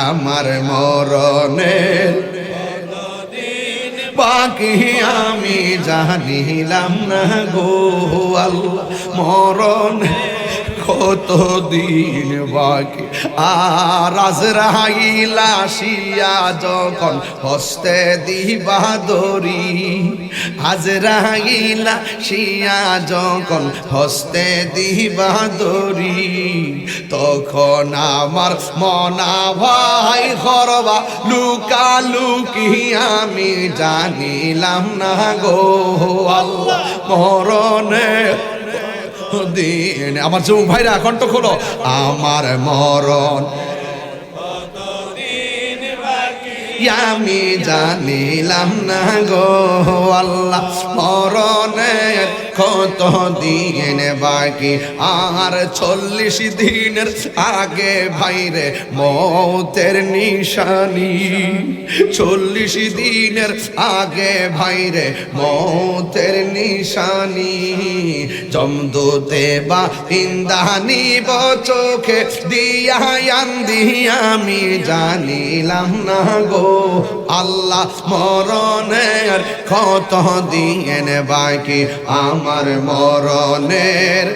আমার মরণের বাকি আমি জানিলাম না গো আল্লাহ, মরণ কতদিন বাকি। আর আজরাইল আসিয়া যখন হস্তে দিবা দড়ি, আজরাইল আসিয়া যখন হস্তে দিবা দড়ি, তখন আমার মনা ভাই করবা লুকালুকি আমি জানিলাম না গো আল্লাহ, মরণে দিন। আমার যুবক ভাইরা কণ্ঠ খোলো, আমার মরণ আমি জানিলাম না গো আল্লাহ, মরণের কত দিন বাকি। আর 40 দিনের আগে ভাইরে মৌতের নিশানি, 40 দিনের আগে ভাইরে মৌতের নিশানি। জমদূতে বা ইন্দানি চোখে দিয়া আন্দি আমি জানিলাম না গো আল্লাহ, মরণের কত দিন বাকি। আমার মরণের